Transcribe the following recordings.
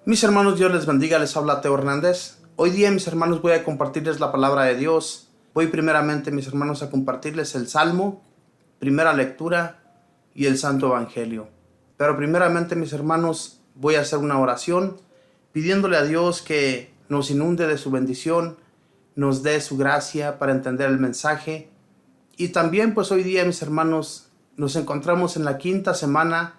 Mis hermanos, Dios les bendiga, les habla Teo Hernández. Hoy día, mis hermanos, voy a compartirles la palabra de Dios. Voy primeramente, mis hermanos, a compartirles el Salmo, primera lectura y el Santo Evangelio. Pero primeramente, mis hermanos, voy a hacer una oración pidiéndole a Dios que nos inunde de su bendición, nos dé su gracia para entender el mensaje. Y también, pues hoy día, mis hermanos, nos encontramos en la quinta semana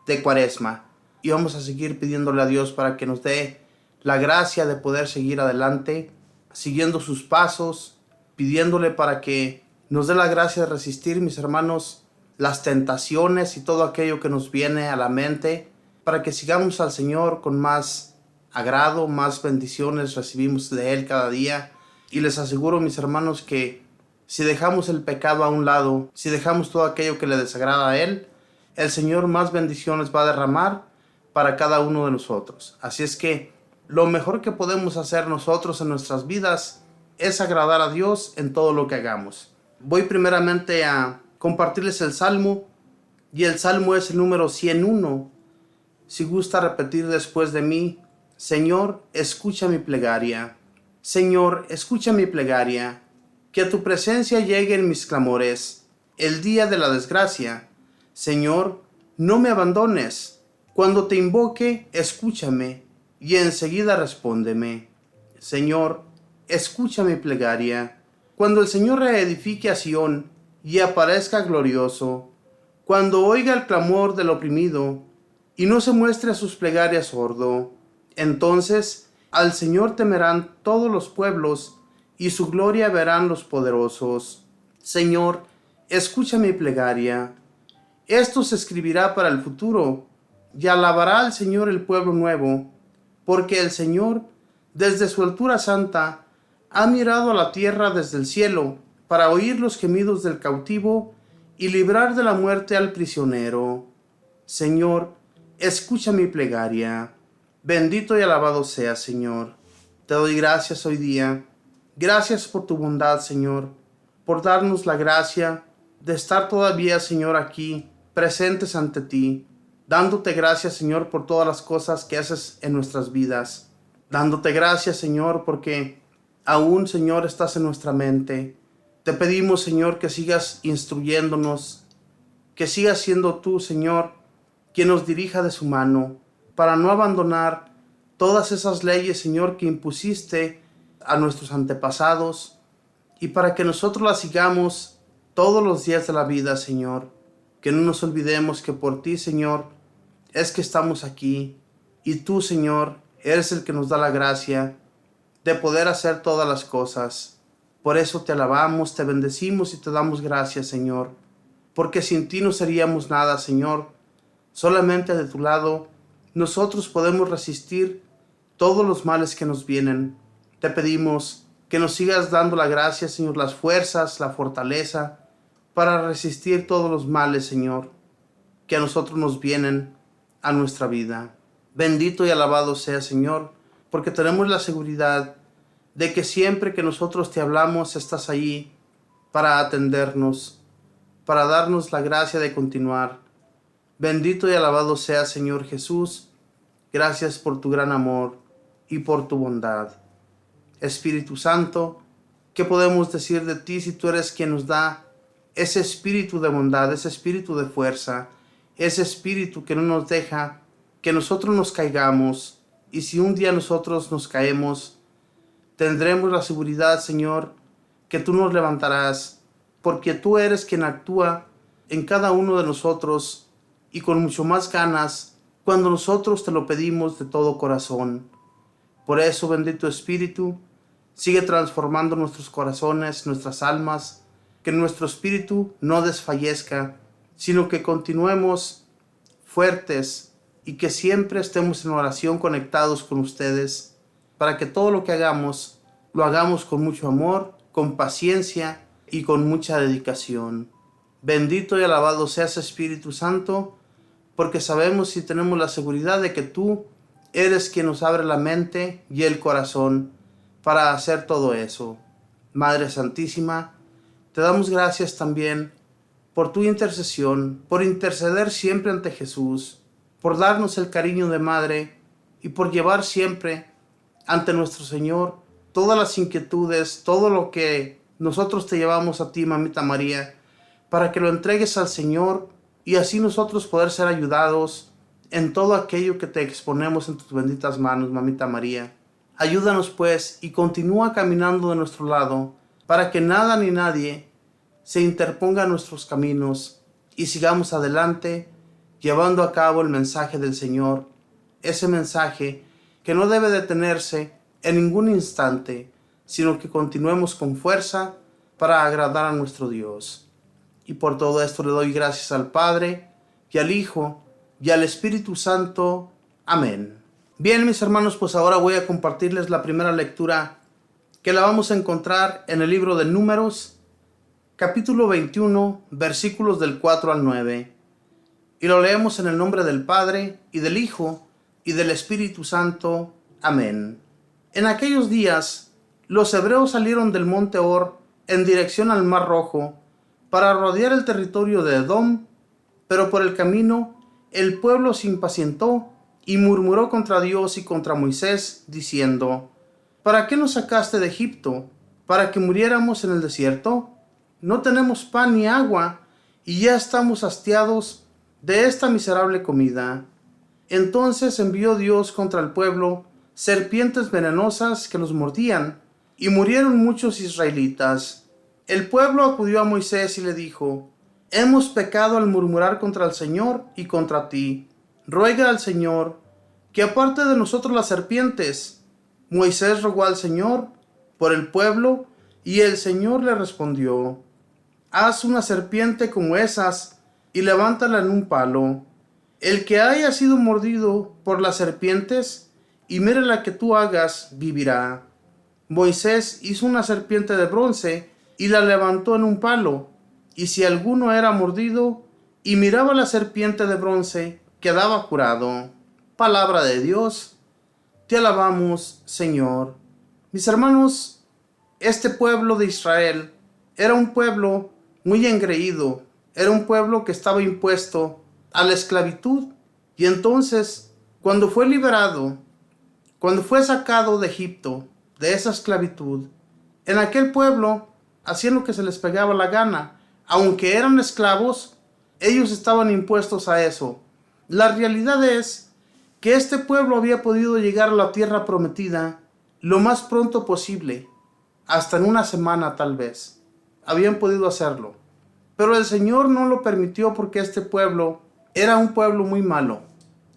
de Cuaresma. Y vamos a seguir pidiéndole a Dios para que nos dé la gracia de poder seguir adelante, siguiendo sus pasos, pidiéndole para que nos dé la gracia de resistir, mis hermanos, las tentaciones y todo aquello que nos viene a la mente, para que sigamos al Señor con más agrado, más bendiciones recibimos de Él cada día. Y les aseguro, mis hermanos, que si dejamos el pecado a un lado, si dejamos todo aquello que le desagrada a Él, el Señor más bendiciones va a derramar para cada uno de nosotros. Así es que lo mejor que podemos hacer nosotros en nuestras vidas es agradar a Dios en todo lo que hagamos. Voy primeramente a compartirles el Salmo, y el Salmo es el número 101. Si gusta repetir después de mí: Señor, escucha mi plegaria. Señor, escucha mi plegaria. Que a tu presencia lleguen mis clamores el día de la desgracia. Señor, no me abandones. Cuando te invoque, escúchame, y enseguida respóndeme. Señor, escucha mi plegaria. Cuando el Señor reedifique a Sión y aparezca glorioso, cuando oiga el clamor del oprimido y no se muestre a sus plegarias sordo, entonces al Señor temerán todos los pueblos y su gloria verán los poderosos. Señor, escucha mi plegaria. Esto se escribirá para el futuro, y alabará al Señor el pueblo nuevo, porque el Señor, desde su altura santa, ha mirado a la tierra desde el cielo, para oír los gemidos del cautivo y librar de la muerte al prisionero. Señor, escucha mi plegaria. Bendito y alabado seas, Señor. Te doy gracias hoy día. Gracias por tu bondad, Señor, por darnos la gracia de estar todavía, Señor, aquí, presentes ante ti, dándote gracias, Señor, por todas las cosas que haces en nuestras vidas. Dándote gracias, Señor, porque aún, Señor, estás en nuestra mente. Te pedimos, Señor, que sigas instruyéndonos, que sigas siendo tú, Señor, quien nos dirija de su mano, para no abandonar todas esas leyes, Señor, que impusiste a nuestros antepasados, y para que nosotros las sigamos todos los días de la vida, Señor. Que no nos olvidemos que por ti, Señor, es que estamos aquí, y tú, Señor, eres el que nos da la gracia de poder hacer todas las cosas. Por eso te alabamos, te bendecimos y te damos gracias, Señor, porque sin ti no seríamos nada, Señor. Solamente de tu lado nosotros podemos resistir todos los males que nos vienen. Te pedimos que nos sigas dando la gracia, Señor, las fuerzas, la fortaleza para resistir todos los males, Señor, que a nosotros nos vienen a nuestra vida. Bendito y alabado sea, Señor, porque tenemos la seguridad de que siempre que nosotros te hablamos, estás allí para atendernos, para darnos la gracia de continuar. Bendito y alabado sea, Señor Jesús. Gracias por tu gran amor y por tu bondad. Espíritu Santo, ¿qué podemos decir de ti si tú eres quien nos da ese espíritu de bondad, ese espíritu de fuerza, ese espíritu que no nos deja que nosotros nos caigamos? Y si un día nosotros nos caemos, tendremos la seguridad, Señor, que tú nos levantarás, porque tú eres quien actúa en cada uno de nosotros y con mucho más ganas cuando nosotros te lo pedimos de todo corazón. Por eso, bendito Espíritu, sigue transformando nuestros corazones, nuestras almas, que nuestro espíritu no desfallezca, sino que continuemos fuertes y que siempre estemos en oración conectados con ustedes, para que todo lo que hagamos, lo hagamos con mucho amor, con paciencia y con mucha dedicación. Bendito y alabado seas, Espíritu Santo, porque sabemos y tenemos la seguridad de que tú eres quien nos abre la mente y el corazón para hacer todo eso. Madre Santísima, te damos gracias también por tu intercesión, por interceder siempre ante Jesús, por darnos el cariño de madre y por llevar siempre ante nuestro Señor todas las inquietudes, todo lo que nosotros te llevamos a ti, Mamita María, para que lo entregues al Señor y así nosotros poder ser ayudados en todo aquello que te exponemos en tus benditas manos, Mamita María. Ayúdanos pues y continúa caminando de nuestro lado para que nada ni nadie se interponga en nuestros caminos y sigamos adelante llevando a cabo el mensaje del Señor, ese mensaje que no debe detenerse en ningún instante, sino que continuemos con fuerza para agradar a nuestro Dios. Y por todo esto le doy gracias al Padre, y al Hijo, y al Espíritu Santo. Amén. Bien, mis hermanos, pues ahora voy a compartirles la primera lectura que la vamos a encontrar en el libro de Números, capítulo 21, versículos del 4 al 9. Y lo leemos en el nombre del Padre, y del Hijo, y del Espíritu Santo. Amén. En aquellos días, los hebreos salieron del monte Hor en dirección al Mar Rojo, para rodear el territorio de Edom, pero por el camino el pueblo se impacientó y murmuró contra Dios y contra Moisés, diciendo: ¿Para qué nos sacaste de Egipto? ¿Para que muriéramos en el desierto? No tenemos pan ni agua, y ya estamos hastiados de esta miserable comida. Entonces envió Dios contra el pueblo serpientes venenosas que los mordían, y murieron muchos israelitas. El pueblo acudió a Moisés y le dijo: Hemos pecado al murmurar contra el Señor y contra ti. Ruega al Señor que aparte de nosotros las serpientes. Moisés rogó al Señor por el pueblo, y el Señor le respondió: Haz una serpiente como esas y levántala en un palo. El que haya sido mordido por las serpientes y mire la que tú hagas, vivirá. Moisés hizo una serpiente de bronce y la levantó en un palo, y si alguno era mordido y miraba la serpiente de bronce, quedaba curado. Palabra de Dios, te alabamos, Señor. Mis hermanos, este pueblo de Israel era un pueblo muy engreído, era un pueblo que estaba impuesto a la esclavitud, y entonces, cuando fue liberado, cuando fue sacado de Egipto, de esa esclavitud, en aquel pueblo hacían lo que se les pegaba la gana. Aunque eran esclavos, ellos estaban impuestos a eso. La realidad es que este pueblo había podido llegar a la tierra prometida lo más pronto posible, hasta en una semana tal vez. Habían podido hacerlo. Pero el Señor no lo permitió porque este pueblo era un pueblo muy malo.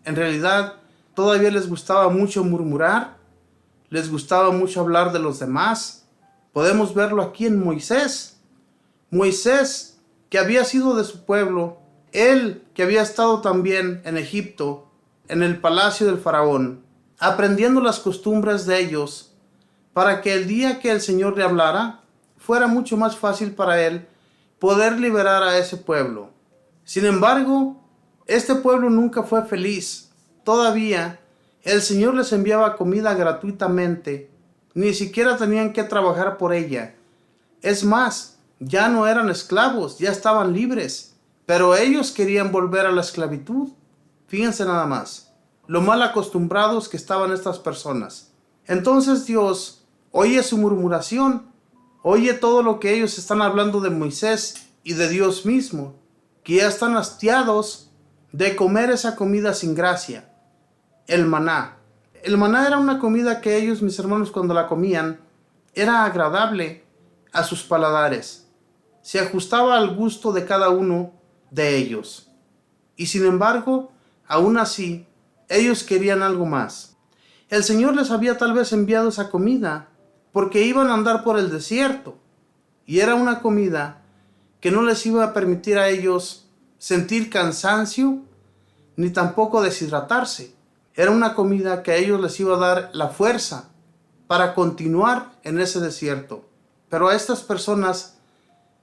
En realidad, todavía les gustaba mucho murmurar, les gustaba mucho hablar de los demás. Podemos verlo aquí en Moisés. Moisés, que había sido de su pueblo, él que había estado también en Egipto, en el palacio del faraón, aprendiendo las costumbres de ellos, para que el día que el Señor le hablara, fuera mucho más fácil para él poder liberar a ese pueblo. Sin embargo, este pueblo nunca fue feliz. Todavía el Señor les enviaba comida gratuitamente, ni siquiera tenían que trabajar por ella. Es más, ya no eran esclavos, ya estaban libres, pero ellos querían volver a la esclavitud. Fíjense nada más, lo mal acostumbrados que estaban estas personas. Entonces Dios oye su murmuración, oye todo lo que ellos están hablando de Moisés y de Dios mismo, que ya están hastiados de comer esa comida sin gracia, el maná. El maná era una comida que ellos, mis hermanos, cuando la comían, era agradable a sus paladares. Se ajustaba al gusto de cada uno de ellos. Y sin embargo, aún así, ellos querían algo más. El Señor les había tal vez enviado esa comida porque iban a andar por el desierto. Y era una comida que no les iba a permitir a ellos sentir cansancio ni tampoco deshidratarse. Era una comida que a ellos les iba a dar la fuerza para continuar en ese desierto. Pero a estas personas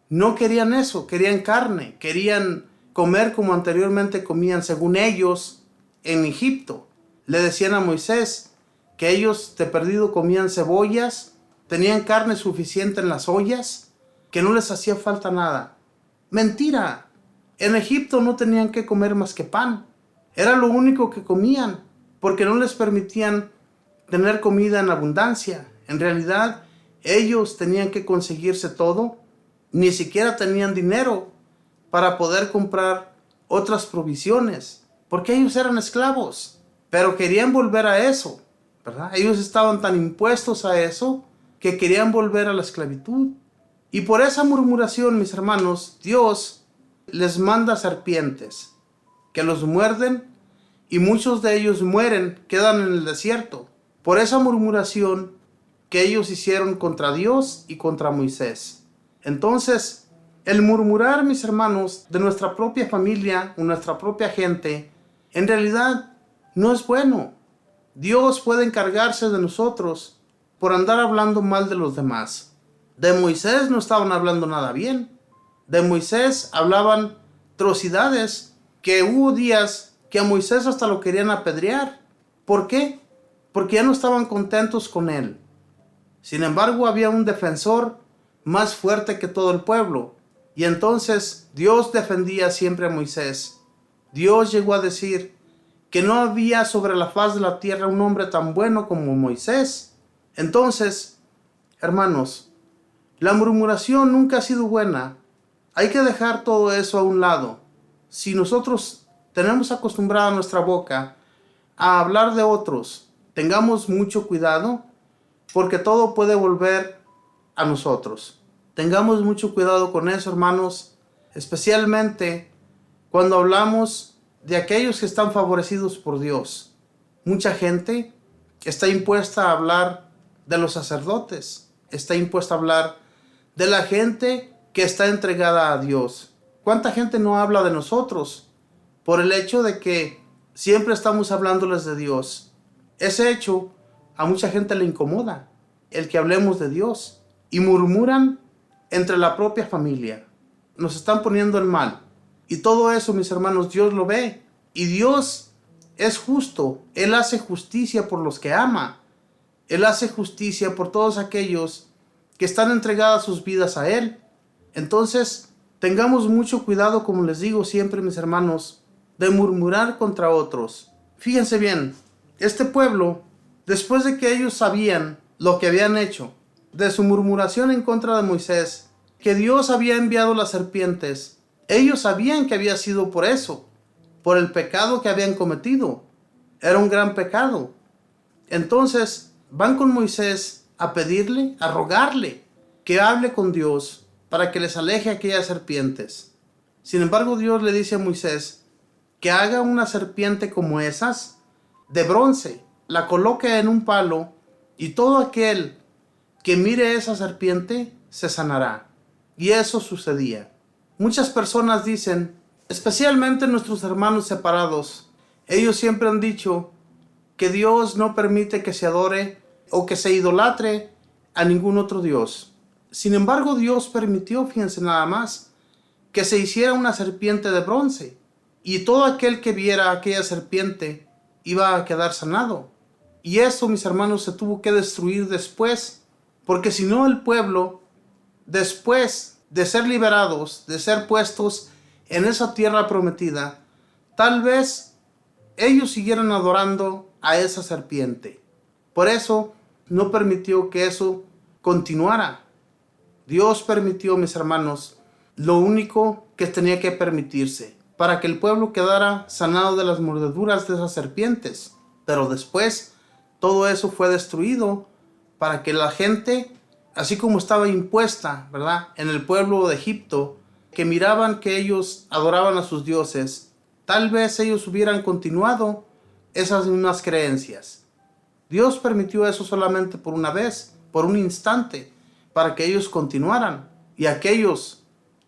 no querían eso, querían carne, querían comer como anteriormente comían según ellos en Egipto. Le decían a Moisés que ellos de perdido comían cebollas, tenían carne suficiente en las ollas, que no les hacía falta nada. Mentira, en Egipto no tenían que comer más que pan, era lo único que comían. porque no les permitían tener comida en abundancia. En realidad, ellos tenían que conseguirse todo, ni siquiera tenían dinero para poder comprar otras provisiones, porque ellos eran esclavos, pero querían volver a eso, ¿verdad? Ellos estaban tan impuestos a eso que querían volver a la esclavitud. Y por esa murmuración, mis hermanos, Dios les manda serpientes que los muerden y muchos de ellos mueren, quedan en el desierto, por esa murmuración que ellos hicieron contra Dios y contra Moisés. Entonces, el murmurar, mis hermanos, de nuestra propia familia o nuestra propia gente, en realidad no es bueno. Dios puede encargarse de nosotros por andar hablando mal de los demás. De Moisés no estaban hablando nada bien. De Moisés hablaban atrocidades, que hubo días que a Moisés hasta lo querían apedrear. ¿Por qué? Porque ya no estaban contentos con él. Sin embargo, había un defensor más fuerte que todo el pueblo. Y entonces Dios defendía siempre a Moisés. Dios llegó a decir que no había sobre la faz de la tierra un hombre tan bueno como Moisés. Entonces, hermanos, la murmuración nunca ha sido buena. Hay que dejar todo eso a un lado. Si nosotros tenemos acostumbrada nuestra boca a hablar de otros, tengamos mucho cuidado, porque todo puede volver a nosotros. Tengamos mucho cuidado con eso, hermanos, especialmente cuando hablamos de aquellos que están favorecidos por Dios. Mucha gente está impuesta a hablar de los sacerdotes, está impuesta a hablar de la gente que está entregada a Dios. ¿Cuánta gente no habla de nosotros por el hecho de que siempre estamos hablándoles de Dios? Ese hecho a mucha gente le incomoda, el que hablemos de Dios, y murmuran entre la propia familia. Nos están poniendo en mal. Y todo eso, mis hermanos, Dios lo ve. Y Dios es justo. Él hace justicia por los que ama. Él hace justicia por todos aquellos que están entregadas sus vidas a Él. Entonces, tengamos mucho cuidado, como les digo siempre, mis hermanos, de murmurar contra otros. Fíjense bien, este pueblo, después de que ellos sabían lo que habían hecho, de su murmuración en contra de Moisés, que Dios había enviado las serpientes, ellos sabían que había sido por eso, por el pecado que habían cometido. Era un gran pecado. Entonces, van con Moisés a pedirle, a rogarle, que hable con Dios para que les aleje aquellas serpientes. Sin embargo, Dios le dice a Moisés que haga una serpiente como esas, de bronce, la coloque en un palo, y todo aquel que mire esa serpiente se sanará. Y eso sucedía. Muchas personas dicen, especialmente nuestros hermanos separados, ellos siempre han dicho que Dios no permite que se adore o que se idolatre a ningún otro Dios. Sin embargo, Dios permitió, fíjense nada más, que se hiciera una serpiente de bronce, y todo aquel que viera aquella serpiente iba a quedar sanado. Y eso, mis hermanos, se tuvo que destruir después, porque si no, el pueblo, después de ser liberados, de ser puestos en esa tierra prometida, tal vez ellos siguieran adorando a esa serpiente. Por eso no permitió que eso continuara. Dios permitió, mis hermanos, lo único que tenía que permitirse, para que el pueblo quedara sanado de las mordeduras de esas serpientes. Pero después todo eso fue destruido para que la gente, así como estaba impuesta, ¿verdad?, en el pueblo de Egipto, que miraban que ellos adoraban a sus dioses, tal vez ellos hubieran continuado esas mismas creencias. Dios permitió eso solamente por una vez, por un instante, para que ellos continuaran, y aquellos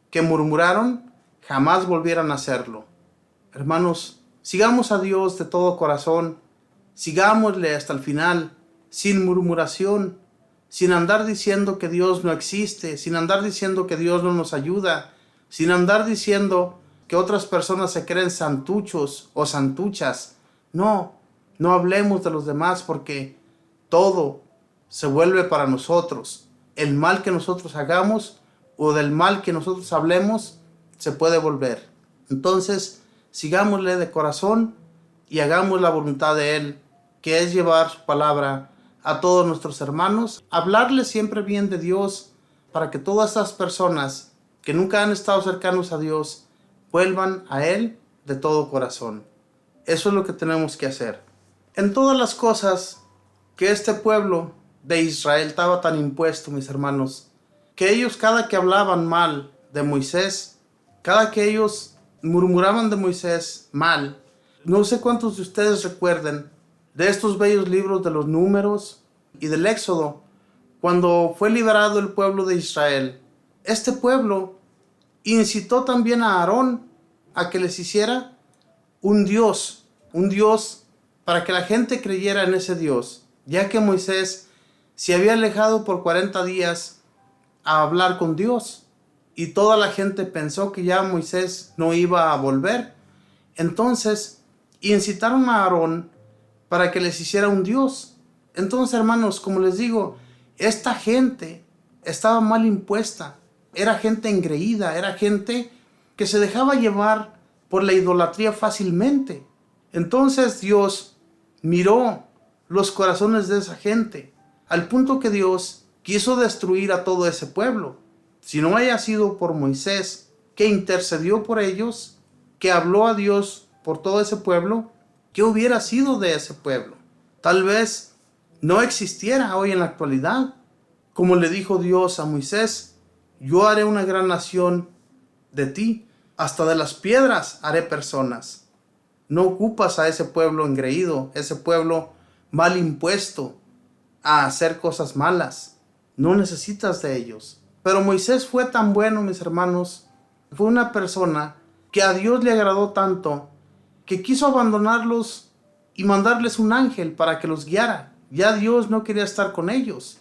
que murmuraron jamás volvieran a hacerlo. Hermanos, sigamos a Dios de todo corazón, sigámosle hasta el final, sin murmuración, sin andar diciendo que Dios no existe, sin andar diciendo que Dios no nos ayuda, sin andar diciendo que otras personas se creen santuchos o santuchas. No hablemos de los demás, porque todo se vuelve para nosotros. El mal que nosotros hagamos o del mal que nosotros hablemos se puede volver. Entonces, sigámosle de corazón y hagamos la voluntad de Él, que es llevar su palabra a todos nuestros hermanos, hablarles siempre bien de Dios para que todas estas personas que nunca han estado cercanos a Dios vuelvan a Él de todo corazón. Eso es lo que tenemos que hacer. En todas las cosas que este pueblo de Israel estaba tan impuesto, mis hermanos, que ellos cada que hablaban mal de Moisés, cada que ellos murmuraban de Moisés mal, no sé cuántos de ustedes recuerden de estos bellos libros de los Números y del Éxodo, cuando fue liberado el pueblo de Israel. Este pueblo incitó también a Aarón a que les hiciera un Dios para que la gente creyera en ese Dios, ya que Moisés se había alejado por 40 días a hablar con Dios y toda la gente pensó que ya Moisés no iba a volver. Entonces incitaron a Aarón para que les hiciera un Dios. Entonces, hermanos, como les digo, esta gente estaba mal impuesta, era gente engreída, era gente que se dejaba llevar por la idolatría fácilmente. Entonces Dios miró los corazones de esa gente, al punto que Dios quiso destruir a todo ese pueblo. Si no haya sido por Moisés, que intercedió por ellos, que habló a Dios por todo ese pueblo, ¿qué hubiera sido de ese pueblo? Tal vez no existiera hoy en la actualidad. Como le dijo Dios a Moisés, yo haré una gran nación de ti, hasta de las piedras haré personas. No ocupas a ese pueblo engreído, ese pueblo mal impuesto a hacer cosas malas. No necesitas de ellos. Pero Moisés fue tan bueno, mis hermanos, fue una persona que a Dios le agradó tanto que quiso abandonarlos y mandarles un ángel para que los guiara. Ya Dios no quería estar con ellos.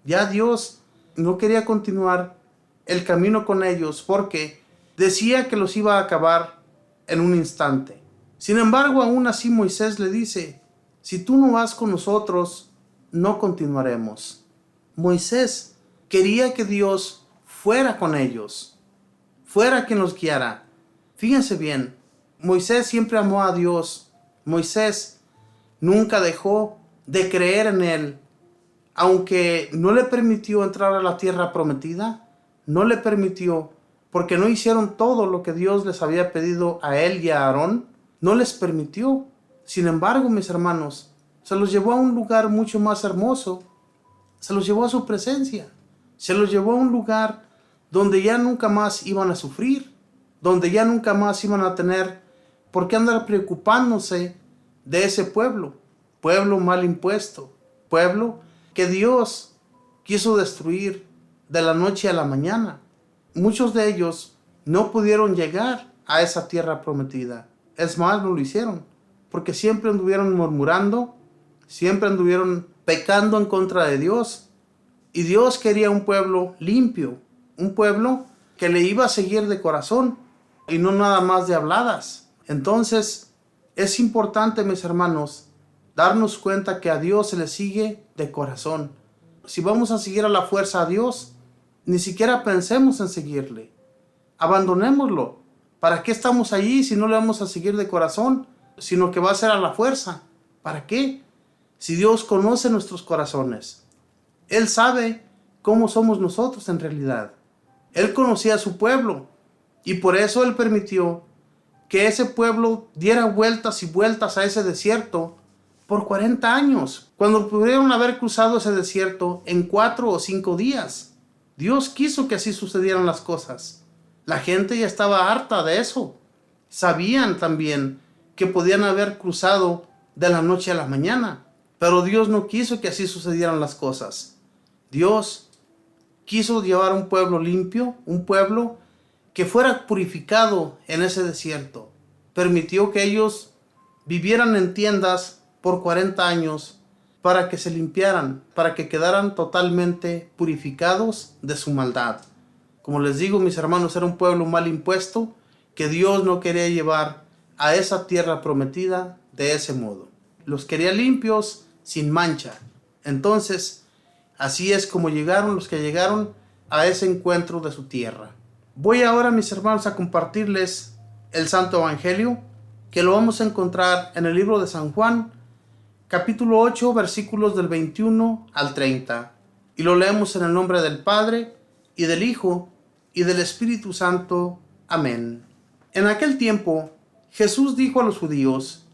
Ya Dios no quería continuar el camino con ellos porque decía que los iba a acabar en un instante. Sin embargo, aún así Moisés le dice, si tú no vas con nosotros, no continuaremos. Moisés quería que Dios fuera con ellos, fuera quien los guiara. Fíjense bien, Moisés siempre amó a Dios. Moisés nunca dejó de creer en Él. Aunque no le permitió entrar a la tierra prometida, no le permitió, porque no hicieron todo lo que Dios les había pedido a él y a Aarón, no les permitió. Sin embargo, mis hermanos, se los llevó a un lugar mucho más hermoso, se los llevó a su presencia, se los llevó a un lugar donde ya nunca más iban a sufrir, donde ya nunca más iban a tener por qué andar preocupándose de ese pueblo mal impuesto, pueblo que Dios quiso destruir de la noche a la mañana. Muchos de ellos no pudieron llegar a esa tierra prometida. Es más, no lo hicieron, porque siempre anduvieron murmurando, siempre anduvieron pecando en contra de Dios. Y Dios quería un pueblo limpio, un pueblo que le iba a seguir de corazón y no nada más de habladas. Entonces, es importante, mis hermanos, darnos cuenta que a Dios se le sigue de corazón. Si vamos a seguir a la fuerza a Dios, ni siquiera pensemos en seguirle. Abandonémoslo. ¿Para qué estamos allí si no le vamos a seguir de corazón? Sino que va a ser a la fuerza. ¿Para qué? Si Dios conoce nuestros corazones. Él sabe cómo somos nosotros en realidad. Él conocía a su pueblo y por eso Él permitió que ese pueblo diera vueltas y vueltas a ese desierto por 40 años, cuando pudieron haber cruzado ese desierto en 4 o 5 días. Dios quiso que así sucedieran las cosas. La gente ya estaba harta de eso. Sabían también que podían haber cruzado de la noche a la mañana, pero Dios no quiso que así sucedieran las cosas. Dios quiso llevar un pueblo limpio, un pueblo que fuera purificado en ese desierto. Permitió que ellos vivieran en tiendas por 40 años para que se limpiaran, para que quedaran totalmente purificados de su maldad. Como les digo, mis hermanos, era un pueblo mal impuesto que Dios no quería llevar a esa tierra prometida de ese modo. Los quería limpios, sin mancha. Entonces, así es como llegaron los que llegaron a ese encuentro de su tierra. Voy ahora, mis hermanos, a compartirles el Santo Evangelio, que lo vamos a encontrar en el libro de San Juan, capítulo 8, versículos del 21 al 30. Y lo leemos en el nombre del Padre, y del Hijo, y del Espíritu Santo. Amén. En aquel tiempo, Jesús dijo a los judíos: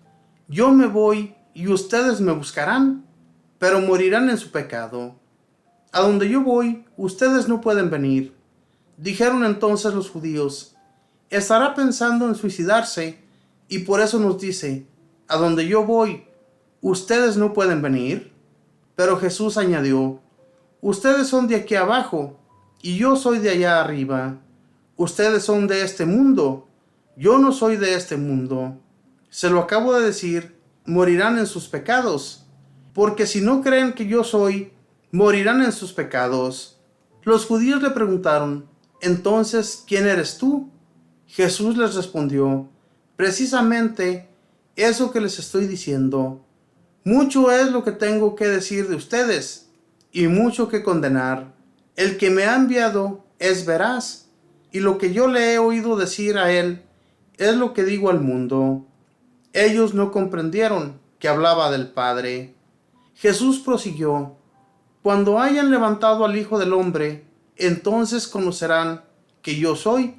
Yo me voy y ustedes me buscarán, pero morirán en su pecado. A donde yo voy, ustedes no pueden venir. Dijeron entonces los judíos: ¿Estará pensando en suicidarse? Y por eso nos dice: A donde yo voy, ustedes no pueden venir. Pero Jesús añadió: Ustedes son de aquí abajo, y yo soy de allá arriba. Ustedes son de este mundo, yo no soy de este mundo. Se lo acabo de decir, morirán en sus pecados, porque si no creen que yo soy, morirán en sus pecados. Los judíos le preguntaron: Entonces, ¿quién eres tú? Jesús les respondió: Precisamente eso que les estoy diciendo. Mucho es lo que tengo que decir de ustedes, y mucho que condenar. El que me ha enviado es veraz, y lo que yo le he oído decir a él es lo que digo al mundo. Ellos no comprendieron que hablaba del Padre. Jesús prosiguió: Cuando hayan levantado al Hijo del Hombre, entonces conocerán que yo soy,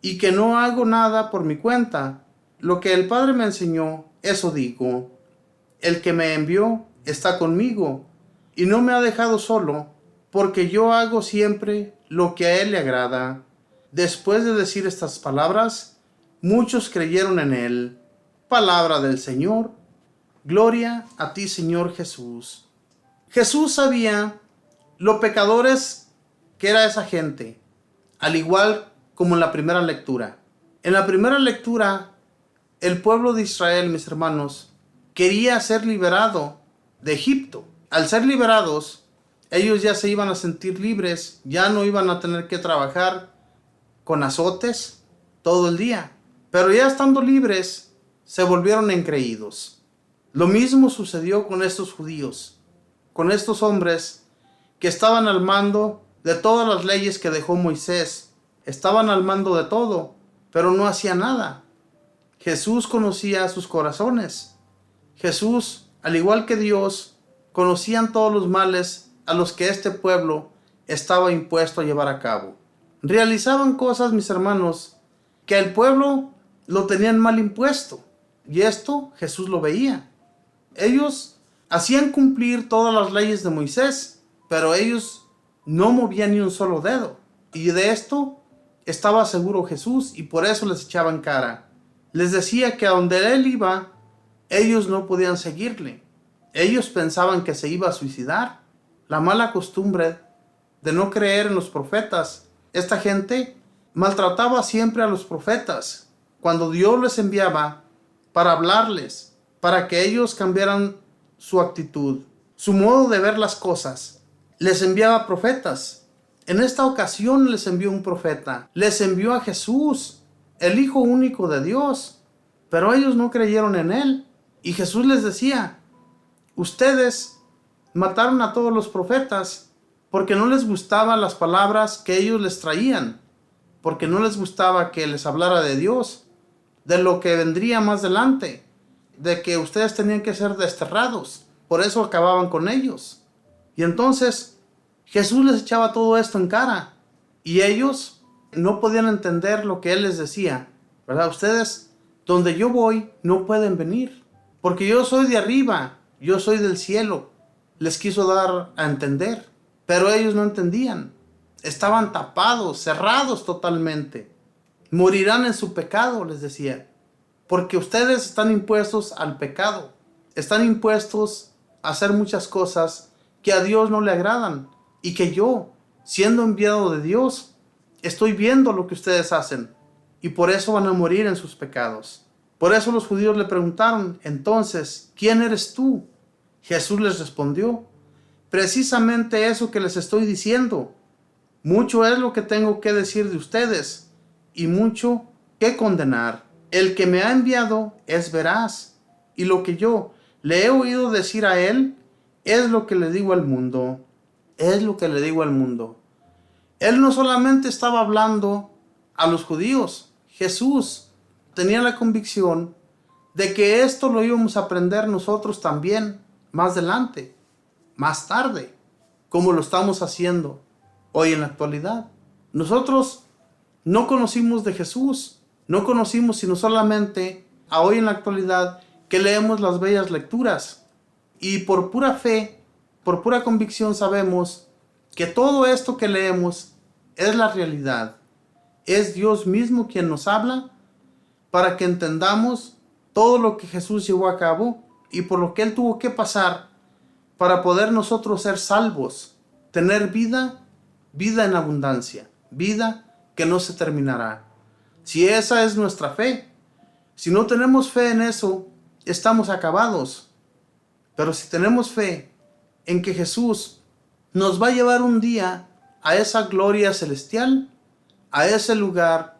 y que no hago nada por mi cuenta. Lo que el Padre me enseñó, eso digo. El que me envió está conmigo, y no me ha dejado solo, porque yo hago siempre lo que a él le agrada. Después de decir estas palabras, muchos creyeron en él. Palabra del Señor. Gloria a ti, Señor Jesús. Jesús sabía lo pecadores que era esa gente, al igual como en la primera lectura. En la primera lectura, el pueblo de Israel, mis hermanos, quería ser liberado de Egipto. Al ser liberados, ellos ya se iban a sentir libres, ya no iban a tener que trabajar con azotes todo el día. Pero ya estando libres, se volvieron engreídos. Lo mismo sucedió con estos judíos, con estos hombres que estaban al mando de todas las leyes que dejó Moisés. Estaban al mando de todo, pero no hacían nada. Jesús conocía sus corazones. Jesús, al igual que Dios, conocían todos los males a los que este pueblo estaba impuesto a llevar a cabo. Realizaban cosas, mis hermanos, que al pueblo lo tenían mal impuesto, y esto Jesús lo veía. Ellos hacían cumplir todas las leyes de Moisés, pero ellos no movían ni un solo dedo, y de esto estaba seguro Jesús, y por eso les echaban cara. Les decía que a donde él iba, ellos no podían seguirle. Ellos pensaban que se iba a suicidar. La mala costumbre de no creer en los profetas. Esta gente maltrataba siempre a los profetas cuando Dios les enviaba para hablarles, para que ellos cambiaran su actitud, su modo de ver las cosas. Les enviaba profetas. En esta ocasión les envió un profeta. Les envió a Jesús, el Hijo único de Dios. Pero ellos no creyeron en él. Y Jesús les decía: ustedes mataron a todos los profetas porque no les gustaban las palabras que ellos les traían, porque no les gustaba que les hablara de Dios, de lo que vendría más adelante, de que ustedes tenían que ser desterrados. Por eso acababan con ellos. Y entonces Jesús les echaba todo esto en cara, y ellos no podían entender lo que él les decía, ¿verdad? Ustedes, donde yo voy, no pueden venir, porque yo soy de arriba, yo soy del cielo. Les quiso dar a entender, pero ellos no entendían. Estaban tapados, cerrados totalmente. Morirán en su pecado, les decía, porque ustedes están impuestos al pecado. Están impuestos a hacer muchas cosas que a Dios no le agradan, y que yo, siendo enviado de Dios, estoy viendo lo que ustedes hacen, y por eso van a morir en sus pecados. Por eso los judíos le preguntaron: entonces, ¿quién eres tú? Jesús les respondió: precisamente eso que les estoy diciendo. Mucho es lo que tengo que decir de ustedes, y mucho que condenar. El que me ha enviado es veraz, y lo que yo le he oído decir a él es lo que le digo al mundo. Es lo que le digo al mundo. Él no solamente estaba hablando a los judíos. Jesús tenía la convicción de que esto lo íbamos a aprender nosotros también más adelante, más tarde, como lo estamos haciendo hoy en la actualidad. Nosotros no conocimos de Jesús, no conocimos sino solamente a hoy en la actualidad que leemos las bellas lecturas y por pura fe, por pura convicción sabemos que todo esto que leemos es la realidad. Es Dios mismo quien nos habla para que entendamos todo lo que Jesús llevó a cabo y por lo que Él tuvo que pasar para poder nosotros ser salvos, tener vida, vida en abundancia, vida que no se terminará. Si esa es nuestra fe, si no tenemos fe en eso, estamos acabados. Pero si tenemos fe en que Jesús nos va a llevar un día a esa gloria celestial, a ese lugar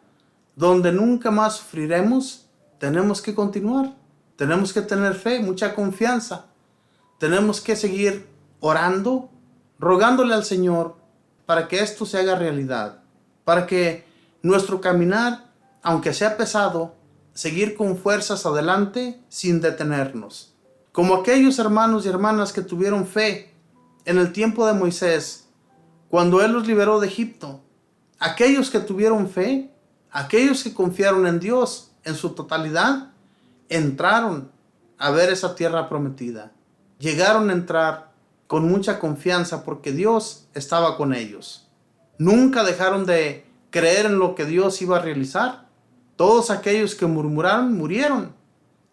donde nunca más sufriremos, tenemos que continuar. Tenemos que tener fe, mucha confianza. Tenemos que seguir orando, rogándole al Señor para que esto se haga realidad, para que nuestro caminar, aunque sea pesado, seguir con fuerzas adelante sin detenernos. Como aquellos hermanos y hermanas que tuvieron fe en el tiempo de Moisés, cuando Él los liberó de Egipto. Aquellos que tuvieron fe, aquellos que confiaron en Dios en su totalidad, entraron a ver esa tierra prometida. Llegaron a entrar con mucha confianza porque Dios estaba con ellos. Nunca dejaron de creer en lo que Dios iba a realizar. Todos aquellos que murmuraron, murieron.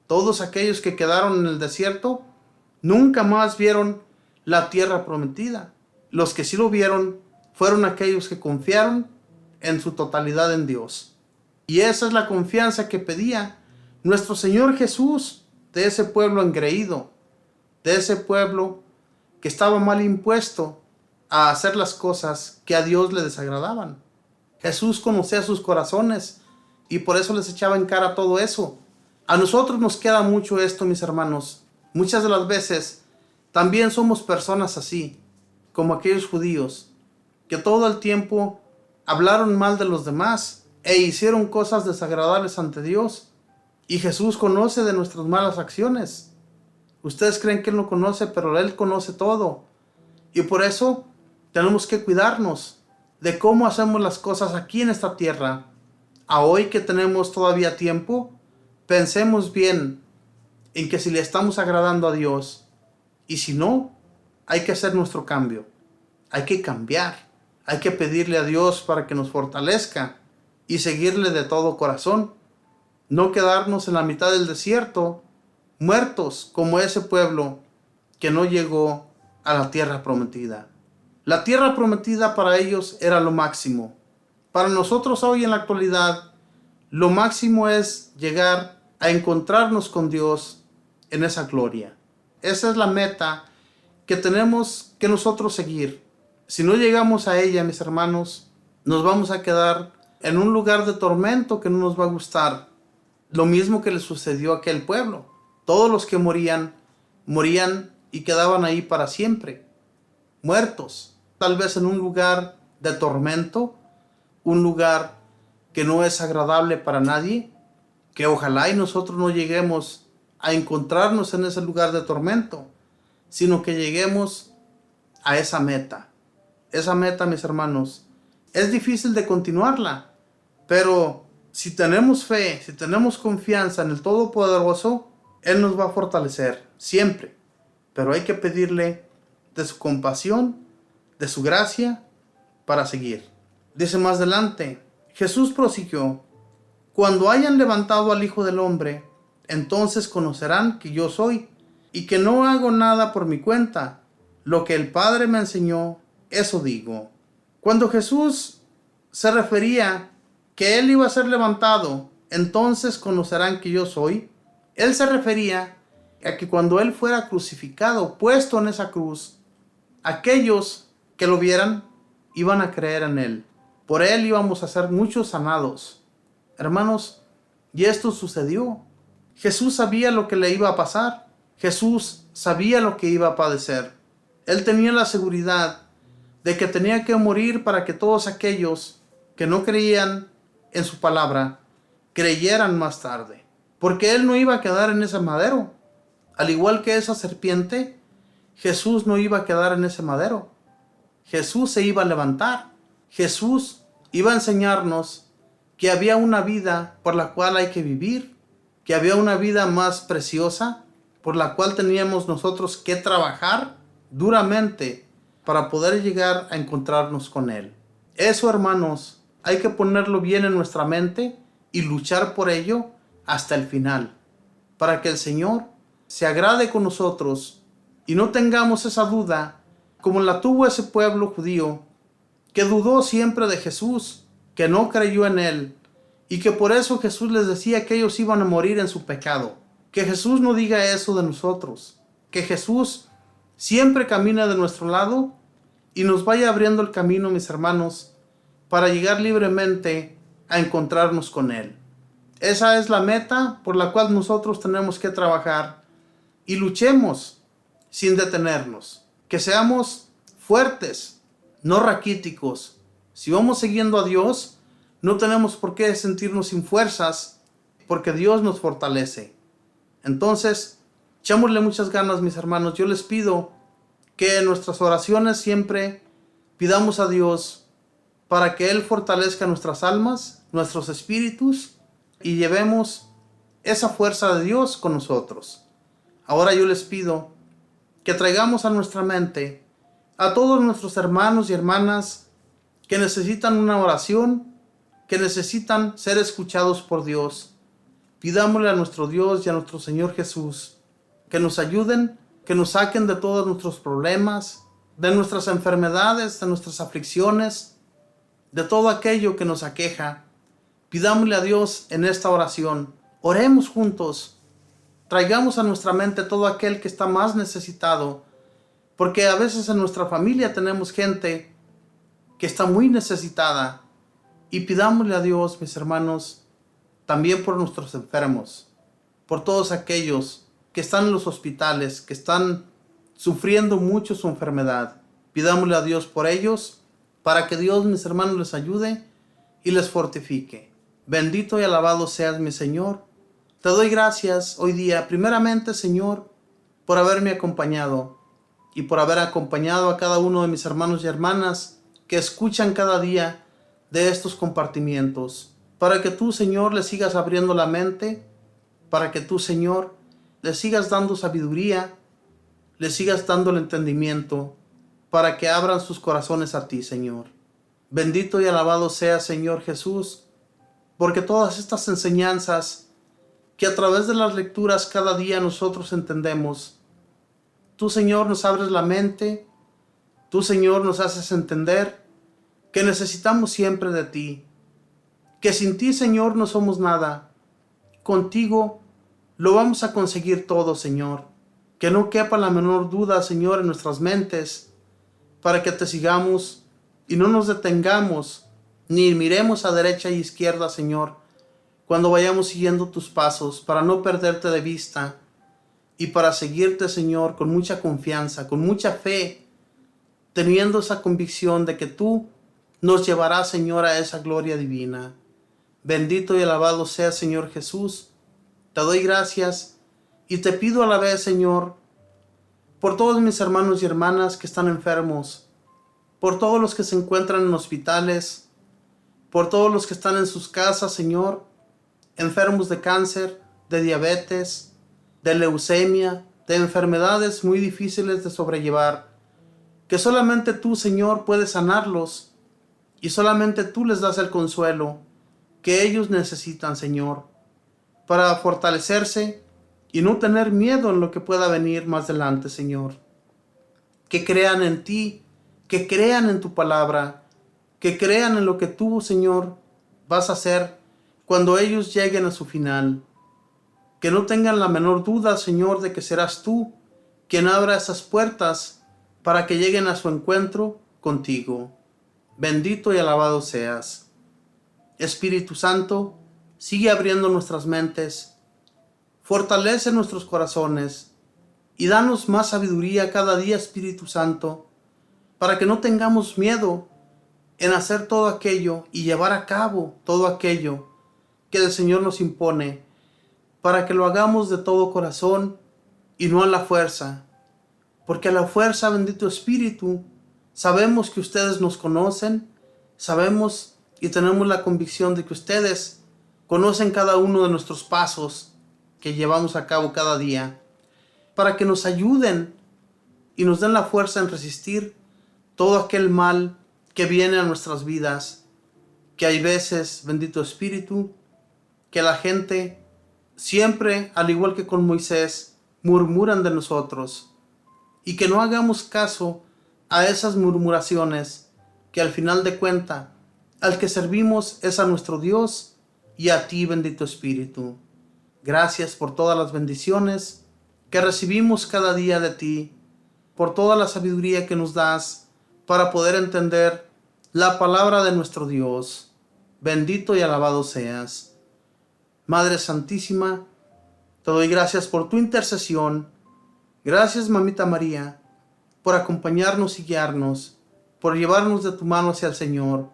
Todos aquellos que quedaron en el desierto, nunca más vieron la tierra prometida. Los que sí lo vieron fueron aquellos que confiaron en su totalidad en Dios. Y esa es la confianza que pedía nuestro Señor Jesús de ese pueblo engreído, de ese pueblo que estaba mal impuesto a hacer las cosas que a Dios le desagradaban. Jesús conocía sus corazones y por eso les echaba en cara todo eso. A nosotros nos queda mucho esto, mis hermanos. Muchas de las veces también somos personas así, como aquellos judíos, que todo el tiempo hablaron mal de los demás e hicieron cosas desagradables ante Dios. Y Jesús conoce de nuestras malas acciones. Ustedes creen que Él no conoce, pero Él conoce todo. Y por eso tenemos que cuidarnos de cómo hacemos las cosas aquí en esta tierra. A hoy que tenemos todavía tiempo, pensemos bien en que si le estamos agradando a Dios, y si no, hay que hacer nuestro cambio. Hay que cambiar. Hay que pedirle a Dios para que nos fortalezca y seguirle de todo corazón. No quedarnos en la mitad del desierto, muertos como ese pueblo que no llegó a la tierra prometida. La tierra prometida para ellos era lo máximo. Para nosotros hoy en la actualidad, lo máximo es llegar a encontrarnos con Dios en esa gloria. Esa es la meta que tenemos que nosotros seguir. Si no llegamos a ella, mis hermanos, nos vamos a quedar en un lugar de tormento que no nos va a gustar. Lo mismo que le sucedió a aquel pueblo. Todos los que morían, morían y quedaban ahí para siempre, muertos. Tal vez en un lugar de tormento, un lugar que no es agradable para nadie, que ojalá y nosotros no lleguemos a encontrarnos en ese lugar de tormento, sino que lleguemos a esa meta. Esa meta, mis hermanos, es difícil de continuarla, pero si tenemos fe, si tenemos confianza en el Todopoderoso, Él nos va a fortalecer siempre. Pero hay que pedirle de su compasión, de su gracia, para seguir. Dice más adelante, Jesús prosiguió: cuando hayan levantado al Hijo del Hombre, entonces conocerán que yo soy, y que no hago nada por mi cuenta. Lo que el Padre me enseñó, eso digo. Cuando Jesús se refería que Él iba a ser levantado, entonces conocerán que yo soy, Él se refería a que cuando Él fuera crucificado, puesto en esa cruz, aquellos que lo vieran iban a creer en Él. Por Él íbamos a ser muchos sanados. Hermanos, y esto sucedió. Jesús sabía lo que le iba a pasar. Jesús sabía lo que iba a padecer. Él tenía la seguridad de que tenía que morir para que todos aquellos que no creían en su palabra creyeran más tarde. porque Él no iba a quedar en ese madero. Al igual que esa serpiente, Jesús no iba a quedar en ese madero. Jesús se iba a levantar. Jesús iba a enseñarnos que había una vida por la cual hay que vivir, que había una vida más preciosa por la cual teníamos nosotros que trabajar duramente para poder llegar a encontrarnos con Él. Eso, hermanos, hay que ponerlo bien en nuestra mente y luchar por ello hasta el final, para que el Señor se agrade con nosotros y no tengamos esa duda como la tuvo ese pueblo judío que dudó siempre de Jesús, que no creyó en Él, y que por eso Jesús les decía que ellos iban a morir en su pecado. Que Jesús no diga eso de nosotros, que Jesús siempre camina de nuestro lado y nos vaya abriendo el camino, mis hermanos, para llegar libremente a encontrarnos con Él. Esa es la meta por la cual nosotros tenemos que trabajar y luchemos sin detenernos. Que seamos fuertes, no raquíticos. Si vamos siguiendo a Dios, no tenemos por qué sentirnos sin fuerzas, porque Dios nos fortalece. Entonces, echémosle muchas ganas, mis hermanos. Yo les pido que en nuestras oraciones siempre pidamos a Dios para que Él fortalezca nuestras almas, nuestros espíritus, y llevemos esa fuerza de Dios con nosotros. Ahora yo les pido que traigamos a nuestra mente a todos nuestros hermanos y hermanas que necesitan una oración, que necesitan ser escuchados por Dios. Pidámosle a nuestro Dios y a nuestro Señor Jesús que nos ayuden, que nos saquen de todos nuestros problemas, de nuestras enfermedades, de nuestras aflicciones, de todo aquello que nos aqueja. Pidámosle a Dios en esta oración. Oremos juntos. Traigamos a nuestra mente todo aquel que está más necesitado, porque a veces en nuestra familia tenemos gente que está muy necesitada. Y pidámosle a Dios, mis hermanos, también por nuestros enfermos, por todos aquellos que están en los hospitales, que están sufriendo mucho su enfermedad. Pidámosle a Dios por ellos, para que Dios, mis hermanos, les ayude y les fortifique. Bendito y alabado seas, mi Señor. Te doy gracias hoy día, primeramente, Señor, por haberme acompañado y por haber acompañado a cada uno de mis hermanos y hermanas que escuchan cada día de estos compartimientos, para que tú, Señor, les sigas abriendo la mente, para que tú, Señor, les sigas dando sabiduría, les sigas dando el entendimiento, para que abran sus corazones a ti, Señor. Bendito y alabado sea, Señor Jesús, porque todas estas enseñanzas que a través de las lecturas cada día nosotros entendemos, tú, Señor, nos abres la mente, tú, Señor, nos haces entender que necesitamos siempre de ti, que sin ti, Señor, no somos nada. Contigo lo vamos a conseguir todo, Señor. Que no quepa la menor duda, Señor, en nuestras mentes, para que te sigamos y no nos detengamos, ni miremos a derecha y izquierda, Señor, cuando vayamos siguiendo tus pasos, para no perderte de vista y para seguirte, Señor, con mucha confianza, con mucha fe, teniendo esa convicción de que tú nos llevarás, Señor, a esa gloria divina. Bendito y alabado sea, Señor Jesús. Te doy gracias y te pido a la vez, Señor, por todos mis hermanos y hermanas que están enfermos, por todos los que se encuentran en hospitales, por todos los que están en sus casas, Señor, enfermos de cáncer, de diabetes, de leucemia, de enfermedades muy difíciles de sobrellevar, que solamente tú, Señor, puedes sanarlos y solamente tú les das el consuelo que ellos necesitan, Señor, para fortalecerse y no tener miedo en lo que pueda venir más adelante, Señor. Que crean en ti, que crean en tu palabra, que crean en lo que tú, Señor, vas a hacer cuando ellos lleguen a su final. Que no tengan la menor duda, Señor, de que serás tú quien abra esas puertas para que lleguen a su encuentro contigo. Bendito y alabado seas. Espíritu Santo, sigue abriendo nuestras mentes, fortalece nuestros corazones y danos más sabiduría cada día, Espíritu Santo, para que no tengamos miedo en hacer todo aquello y llevar a cabo todo aquello que el Señor nos impone, para que lo hagamos de todo corazón y no a la fuerza, porque a la fuerza, bendito Espíritu, sabemos que ustedes nos conocen, sabemos y tenemos la convicción de que ustedes conocen cada uno de nuestros pasos que llevamos a cabo cada día, para que nos ayuden y nos den la fuerza en resistir todo aquel mal que viene a nuestras vidas, que hay veces, bendito Espíritu, que la gente siempre, al igual que con Moisés, murmuran de nosotros, y que no hagamos caso a esas murmuraciones, que al final de cuenta, al que servimos es a nuestro Dios y a ti, bendito Espíritu. Gracias por todas las bendiciones que recibimos cada día de ti, por toda la sabiduría que nos das para poder entender la palabra de nuestro Dios. Bendito y alabado seas. Madre Santísima, te doy gracias por tu intercesión. Gracias, Mamita María, por acompañarnos y guiarnos, por llevarnos de tu mano hacia el Señor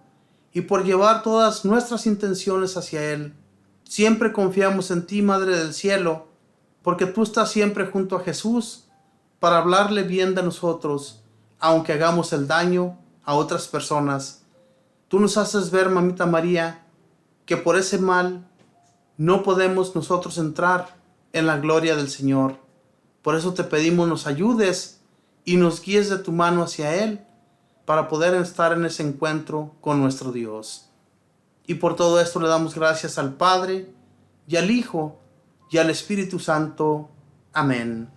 y por llevar todas nuestras intenciones hacia Él. Siempre confiamos en ti, Madre del Cielo, porque tú estás siempre junto a Jesús para hablarle bien de nosotros, aunque hagamos el daño a otras personas. Tú nos haces ver, Mamita María, que por ese mal no podemos nosotros entrar en la gloria del Señor. Por eso te pedimos nos ayudes y nos guíes de tu mano hacia Él para poder estar en ese encuentro con nuestro Dios. Y por todo esto le damos gracias al Padre, y al Hijo, y al Espíritu Santo. Amén.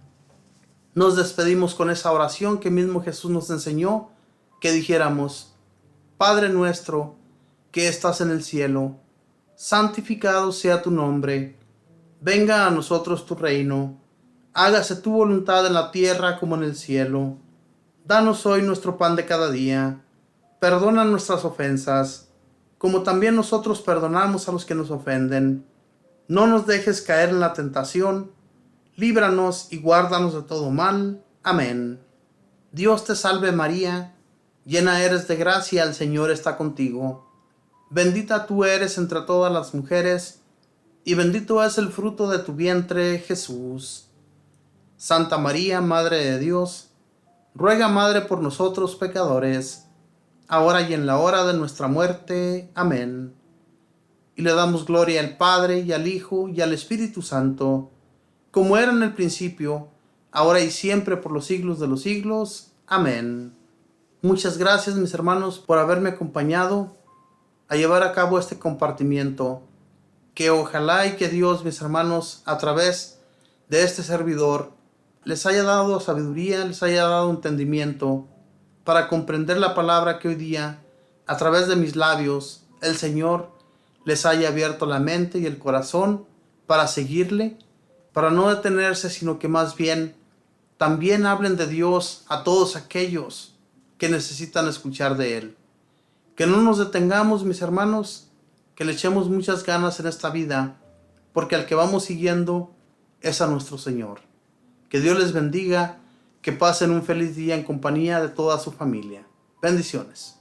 Nos despedimos con esa oración que mismo Jesús nos enseñó, que dijéramos: Padre nuestro, que estás en el cielo, santificado sea tu nombre. Venga a nosotros tu reino. Hágase tu voluntad en la tierra como en el cielo. Danos hoy nuestro pan de cada día. Perdona nuestras ofensas, como también nosotros perdonamos a los que nos ofenden. No nos dejes caer en la tentación. Líbranos y guárdanos de todo mal. Amén. Dios te salve María, llena eres de gracia, el Señor está contigo. Bendita tú eres entre todas las mujeres, y bendito es el fruto de tu vientre, Jesús. Santa María, Madre de Dios, ruega, Madre, por nosotros pecadores, ahora y en la hora de nuestra muerte. Amén. Y le damos gloria al Padre, y al Hijo, y al Espíritu Santo, como era en el principio, ahora y siempre, por los siglos de los siglos. Amén. Muchas gracias, mis hermanos, por haberme acompañado a llevar a cabo este compartimiento. Que ojalá y que Dios, mis hermanos, a través de este servidor, les haya dado sabiduría, les haya dado entendimiento para comprender la palabra que hoy día, a través de mis labios, el Señor les haya abierto la mente y el corazón para seguirle, para no detenerse, sino que más bien también hablen de Dios a todos aquellos que necesitan escuchar de Él. Que no nos detengamos, mis hermanos, que le echemos muchas ganas en esta vida, porque al que vamos siguiendo es a nuestro Señor. Que Dios les bendiga, que pasen un feliz día en compañía de toda su familia. Bendiciones.